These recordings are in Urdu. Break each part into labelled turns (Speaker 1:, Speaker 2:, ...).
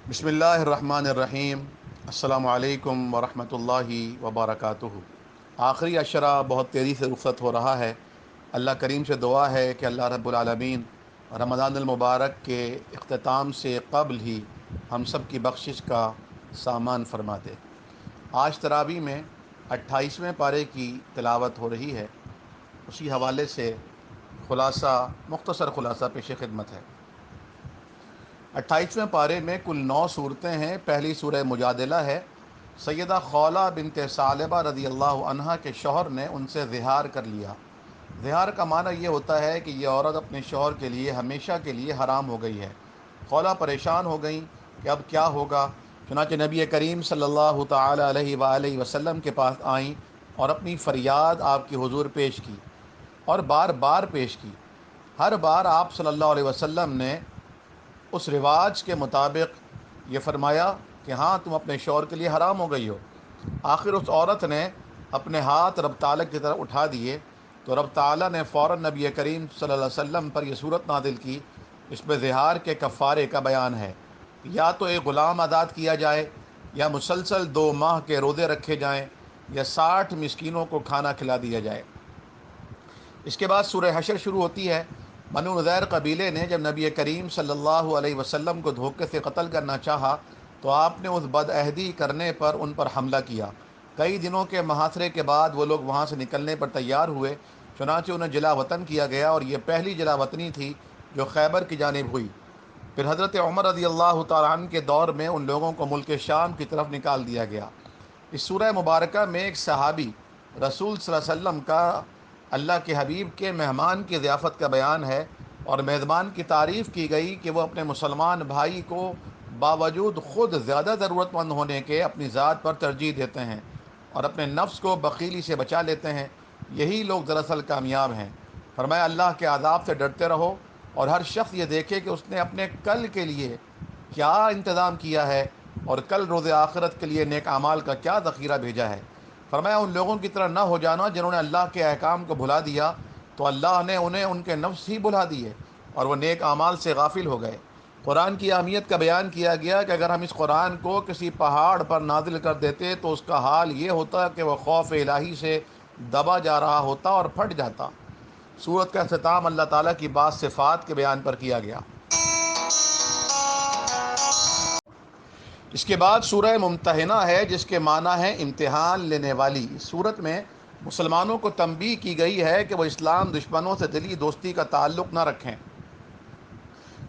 Speaker 1: بسم اللہ الرحمن الرحیم۔ السلام علیکم ورحمۃ اللہ وبرکاتہ۔ آخری عشرہ بہت تیزی سے رخصت ہو رہا ہے۔ اللہ کریم سے دعا ہے کہ اللہ رب العالمین رمضان المبارک کے اختتام سے قبل ہی ہم سب کی بخشش کا سامان فرما دے۔ آج تراویح میں 28ویں پارے کی تلاوت ہو رہی ہے، اسی حوالے سے مختصر خلاصہ پیش خدمت ہے۔ 28ویں پارے میں کل 9 صورتیں ہیں۔ پہلی سورہ مجادلہ ہے۔ سیدہ خولہ بنت ثعلبہ رضی اللہ عنہا کے شوہر نے ان سے زہار کر لیا۔ زہار کا معنی یہ ہوتا ہے کہ یہ عورت اپنے شوہر کے لیے ہمیشہ کے لیے حرام ہو گئی ہے۔ خولہ پریشان ہو گئیں کہ اب کیا ہوگا، چنانچہ نبی کریم صلی اللہ تعالی علیہ وآلہ وسلم کے پاس آئیں اور اپنی فریاد آپ کی حضور پیش کی اور بار بار پیش کی۔ ہر بار آپ صلی اللہ علیہ وسلم نے اس رواج کے مطابق یہ فرمایا کہ ہاں تم اپنے شوہر کے لیے حرام ہو گئی ہو۔ آخر اس عورت نے اپنے ہاتھ رب تعالیٰ کی طرف اٹھا دیے تو رب تعالیٰ نے فوراً نبی کریم صلی اللہ علیہ وسلم پر یہ صورت نازل کی۔ اس میں زہار کے کفارے کا بیان ہے، یا تو ایک غلام آزاد کیا جائے، یا مسلسل 2 ماہ کے روزے رکھے جائیں، یا 60 مسکینوں کو کھانا کھلا دیا جائے۔ اس کے بعد سورہ حشر شروع ہوتی ہے۔ بنو نذیر قبیلے نے جب نبی کریم صلی اللہ علیہ وسلم کو دھوکے سے قتل کرنا چاہا تو آپ نے اس بدعہدی کرنے پر ان پر حملہ کیا۔ کئی دنوں کے محاصرے کے بعد وہ لوگ وہاں سے نکلنے پر تیار ہوئے، چنانچہ انہیں جلا وطن کیا گیا، اور یہ پہلی جلا وطنی تھی جو خیبر کی جانب ہوئی۔ پھر حضرت عمر رضی اللہ تعالیٰ عنہ کے دور میں ان لوگوں کو ملک شام کی طرف نکال دیا گیا۔ اس سورہ مبارکہ میں ایک صحابی رسول صلی اللہ علیہ وسلم کا اللہ کے حبیب کے مہمان کی ضیافت کا بیان ہے، اور میزبان کی تعریف کی گئی کہ وہ اپنے مسلمان بھائی کو باوجود خود زیادہ ضرورت مند ہونے کے اپنی ذات پر ترجیح دیتے ہیں اور اپنے نفس کو بخیلی سے بچا لیتے ہیں۔ یہی لوگ دراصل کامیاب ہیں۔ فرمایا اللہ کے عذاب سے ڈرتے رہو، اور ہر شخص یہ دیکھے کہ اس نے اپنے کل کے لیے کیا انتظام کیا ہے اور کل روز آخرت کے لیے نیک اعمال کا کیا ذخیرہ بھیجا ہے۔ فرمایا ان لوگوں کی طرح نہ ہو جانا جنہوں نے اللہ کے احکام کو بھلا دیا تو اللہ نے انہیں ان کے نفس ہی بھلا دیے اور وہ نیک اعمال سے غافل ہو گئے۔ قرآن کی اہمیت کا بیان کیا گیا کہ اگر ہم اس قرآن کو کسی پہاڑ پر نازل کر دیتے تو اس کا حال یہ ہوتا کہ وہ خوف الہی سے دبا جا رہا ہوتا اور پھٹ جاتا۔ سورت کا اختتام اللہ تعالیٰ کی بعض صفات کے بیان پر کیا گیا۔ اس کے بعد سورہ ممتحنہ ہے، جس کے معنی ہے امتحان لینے والی۔ اس سورت میں مسلمانوں کو تنبیہ کی گئی ہے کہ وہ اسلام دشمنوں سے دلی دوستی کا تعلق نہ رکھیں،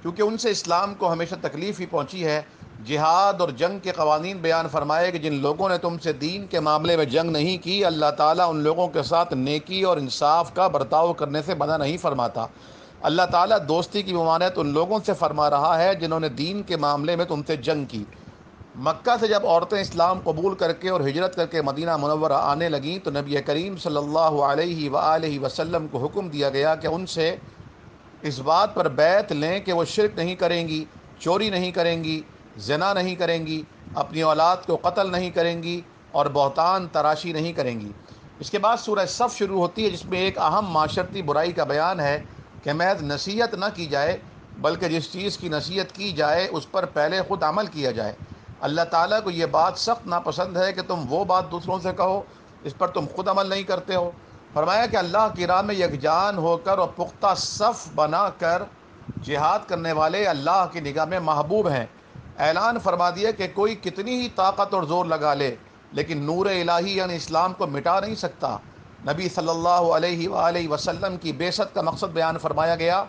Speaker 1: کیونکہ ان سے اسلام کو ہمیشہ تکلیف ہی پہنچی ہے۔ جہاد اور جنگ کے قوانین بیان فرمائے کہ جن لوگوں نے تم سے دین کے معاملے میں جنگ نہیں کی، اللہ تعالیٰ ان لوگوں کے ساتھ نیکی اور انصاف کا برتاؤ کرنے سے منع نہیں فرماتا۔ اللہ تعالیٰ دوستی کی ممانعت ان لوگوں سے فرما رہا ہے جنہوں نے دین کے معاملے میں تم سے جنگ کی۔ مکہ سے جب عورتیں اسلام قبول کر کے اور ہجرت کر کے مدینہ منورہ آنے لگیں تو نبی کریم صلی اللہ علیہ وآلہ وسلم کو حکم دیا گیا کہ ان سے اس بات پر بیعت لیں کہ وہ شرک نہیں کریں گی، چوری نہیں کریں گی، زنا نہیں کریں گی، اپنی اولاد کو قتل نہیں کریں گی اور بہتان تراشی نہیں کریں گی۔ اس کے بعد سورہ صف شروع ہوتی ہے، جس میں ایک اہم معاشرتی برائی کا بیان ہے کہ محض نصیحت نہ کی جائے بلکہ جس چیز کی نصیحت کی جائے اس پر پہلے خود عمل کیا جائے۔ اللہ تعالیٰ کو یہ بات سخت ناپسند ہے کہ تم وہ بات دوسروں سے کہو اس پر تم خود عمل نہیں کرتے ہو۔ فرمایا کہ اللہ کی راہ میں یکجان ہو کر اور پختہ صف بنا کر جہاد کرنے والے اللہ کی نگاہ میں محبوب ہیں۔ اعلان فرما دیا کہ کوئی کتنی ہی طاقت اور زور لگا لے لیکن نور الہی یعنی اسلام کو مٹا نہیں سکتا۔ نبی صلی اللہ علیہ وآلہ وسلم کی بعثت کا مقصد بیان فرمایا گیا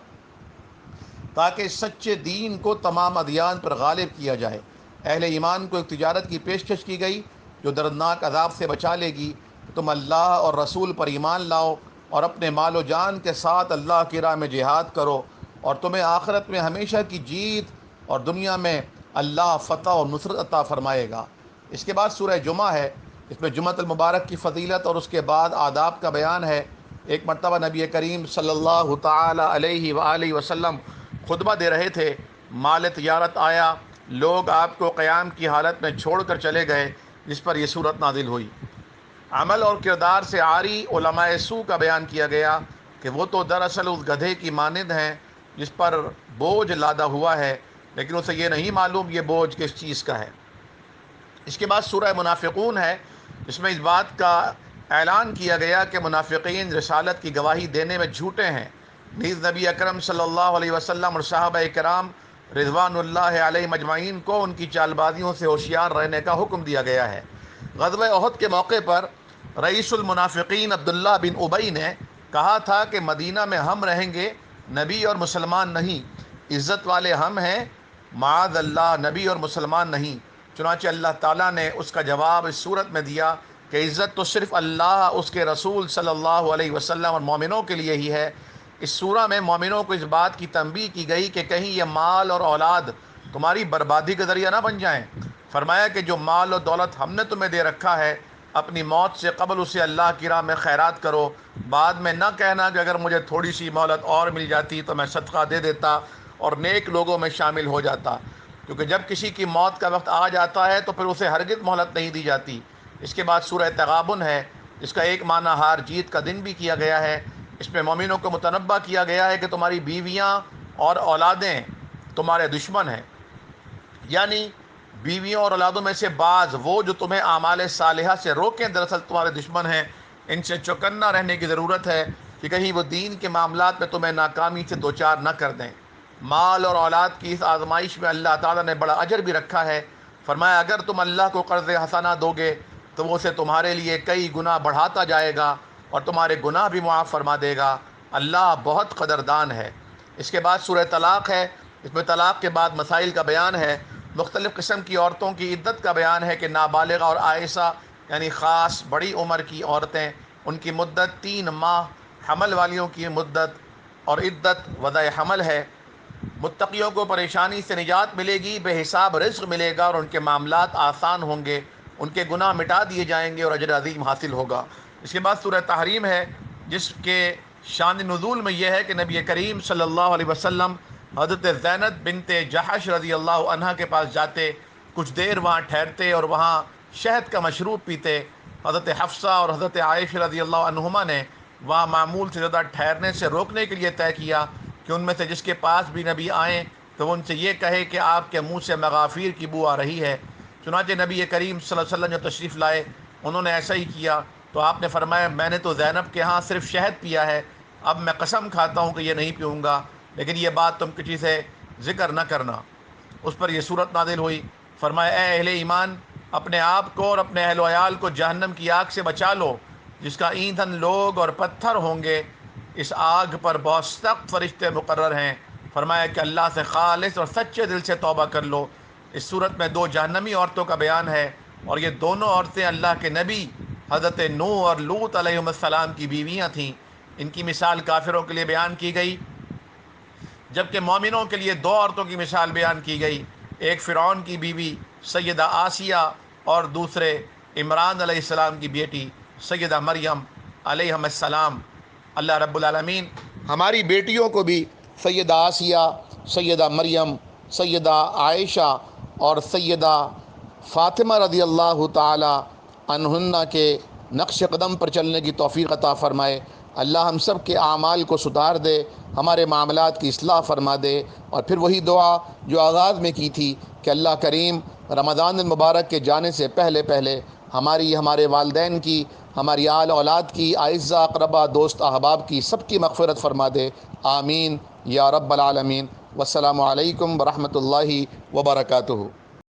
Speaker 1: تاکہ سچے دین کو تمام ادیان پر غالب کیا جائے۔ اہل ایمان کو ایک تجارت کی پیشکش کی گئی جو دردناک عذاب سے بچا لے گی۔ تم اللہ اور رسول پر ایمان لاؤ اور اپنے مال و جان کے ساتھ اللہ کی راہ میں جہاد کرو، اور تمہیں آخرت میں ہمیشہ کی جیت اور دنیا میں اللہ فتح اور نصرت عطا فرمائے گا۔ اس کے بعد سورہ جمعہ ہے، اس میں جمعۃ المبارک کی فضیلت اور اس کے بعد آداب کا بیان ہے۔ ایک مرتبہ نبی کریم صلی اللہ تعالی علیہ وآلہ وسلم خطبہ دے رہے تھے، مال تجارت آیا، لوگ آپ کو قیام کی حالت میں چھوڑ کر چلے گئے، جس پر یہ صورت نازل ہوئی۔ عمل اور کردار سے عاری علماء سو کا بیان کیا گیا کہ وہ تو دراصل اس گدھے کی مانند ہیں جس پر بوجھ لادہ ہوا ہے، لیکن اسے یہ نہیں معلوم یہ بوجھ کس چیز کا ہے۔ اس کے بعد سورہ منافقون ہے، جس میں اس بات کا اعلان کیا گیا کہ منافقین رسالت کی گواہی دینے میں جھوٹے ہیں۔ نیز نبی اکرم صلی اللہ علیہ وسلم اور صحابہ کرام رضوان اللہ علیہ مجمعین کو ان کی چال بازیوں سے ہوشیار رہنے کا حکم دیا گیا ہے۔ غزوہ احد کے موقع پر رئیس المنافقین عبداللہ بن ابی نے کہا تھا کہ مدینہ میں ہم رہیں گے، نبی اور مسلمان نہیں، عزت والے ہم ہیں، معاذ اللہ نبی اور مسلمان نہیں۔ چنانچہ اللہ تعالیٰ نے اس کا جواب اس صورت میں دیا کہ عزت تو صرف اللہ، اس کے رسول صلی اللہ علیہ وسلم اور مومنوں کے لیے ہی ہے۔ اس سورہ میں مومنوں کو اس بات کی تنبیہ کی گئی کہ کہیں یہ مال اور اولاد تمہاری بربادی کا ذریعہ نہ بن جائیں۔ فرمایا کہ جو مال و دولت ہم نے تمہیں دے رکھا ہے، اپنی موت سے قبل اسے اللہ کی راہ میں خیرات کرو، بعد میں نہ کہنا کہ اگر مجھے تھوڑی سی مہلت اور مل جاتی تو میں صدقہ دے دیتا اور نیک لوگوں میں شامل ہو جاتا، کیونکہ جب کسی کی موت کا وقت آ جاتا ہے تو پھر اسے ہرگز مہلت نہیں دی جاتی۔ اس کے بعد سورہ تغابن ہے، جس کا ایک معنی ہار جیت کا دن بھی کیا گیا ہے۔ اس میں مومنوں کو متنبہ کیا گیا ہے کہ تمہاری بیویاں اور اولادیں تمہارے دشمن ہیں، یعنی بیویوں اور اولادوں میں سے بعض وہ جو تمہیں اعمال صالحہ سے روکیں دراصل تمہارے دشمن ہیں۔ ان سے چوکنا رہنے کی ضرورت ہے کہ کہیں وہ دین کے معاملات میں تمہیں ناکامی سے دوچار نہ کر دیں۔ مال اور اولاد کی اس آزمائش میں اللہ تعالیٰ نے بڑا اجر بھی رکھا ہے۔ فرمایا اگر تم اللہ کو قرض حسنہ دو گے تو وہ اسے تمہارے لیے کئی گنا بڑھاتا جائے گا اور تمہارے گناہ بھی معاف فرما دے گا، اللہ بہت قدردان ہے۔ اس کے بعد سورہ طلاق ہے، اس میں طلاق کے بعد مسائل کا بیان ہے، مختلف قسم کی عورتوں کی عدت کا بیان ہے کہ نابالغہ اور عائسہ یعنی خاص بڑی عمر کی عورتیں، ان کی مدت 3 ماہ، حمل والیوں کی مدت اور عدت وضع حمل ہے۔ متقیوں کو پریشانی سے نجات ملے گی، بے حساب رزق ملے گا اور ان کے معاملات آسان ہوں گے، ان کے گناہ مٹا دیے جائیں گے اور اجر عظیم حاصل ہوگا۔ اس کے بعد سورہ تحریم ہے، جس کے شان نزول میں یہ ہے کہ نبی کریم صلی اللہ علیہ وسلم حضرت زینب بنت جحش رضی اللہ عنہ کے پاس جاتے، کچھ دیر وہاں ٹھہرتے اور وہاں شہد کا مشروب پیتے۔ حضرت حفصہ اور حضرت عائشہ رضی اللہ عنہما نے وہاں معمول سے زیادہ ٹھہرنے سے روکنے کے لیے طے کیا کہ ان میں سے جس کے پاس بھی نبی آئیں تو وہ ان سے یہ کہے کہ آپ کے منہ سے مغافیر کی بو آ رہی ہے۔ چنانچہ نبی کریم صلی اللہ علیہ وسلم جو تشریف لائے انہوں نے ایسا ہی کیا، تو آپ نے فرمایا میں نے تو زینب کے ہاں صرف شہد پیا ہے، اب میں قسم کھاتا ہوں کہ یہ نہیں پیوں گا، لیکن یہ بات تم کسی سے ذکر نہ کرنا۔ اس پر یہ صورت نازل ہوئی، فرمایا اے اہل ایمان، اپنے آپ کو اور اپنے اہل و عیال کو جہنم کی آگ سے بچا لو، جس کا ایندھن لوگ اور پتھر ہوں گے، اس آگ پر بہت سخت فرشتے مقرر ہیں۔ فرمایا کہ اللہ سے خالص اور سچے دل سے توبہ کر لو۔ اس صورت میں 2 جہنمی عورتوں کا بیان ہے، اور یہ دونوں عورتیں اللہ کے نبی حضرت نوح اور لوط علیہ السلام کی بیویاں تھیں۔ ان کی مثال کافروں کے لیے بیان کی گئی، جبکہ مومنوں کے لیے 2 عورتوں کی مثال بیان کی گئی، ایک فرعون کی بیوی سیدہ آسیہ اور دوسرے عمران علیہ السلام کی بیٹی سیدہ مریم علیہ السلام۔ اللہ رب العالمین ہماری بیٹیوں کو بھی سیدہ آسیہ، سیدہ مریم، سیدہ عائشہ اور سیدہ فاطمہ رضی اللہ تعالی عنہن کے نقش قدم پر چلنے کی توفیق عطا فرمائے۔ اللہ ہم سب کے اعمال کو سدھار دے، ہمارے معاملات کی اصلاح فرما دے، اور پھر وہی دعا جو آغاز میں کی تھی کہ اللہ کریم رمضان المبارک کے جانے سے پہلے ہماری، ہمارے والدین کی، ہماری آل اولاد کی، اعزہ اقربا دوست احباب کی سب کی مغفرت فرما دے، آمین یا رب العالمین۔ والسلام علیکم ورحمۃ اللہ وبرکاتہ۔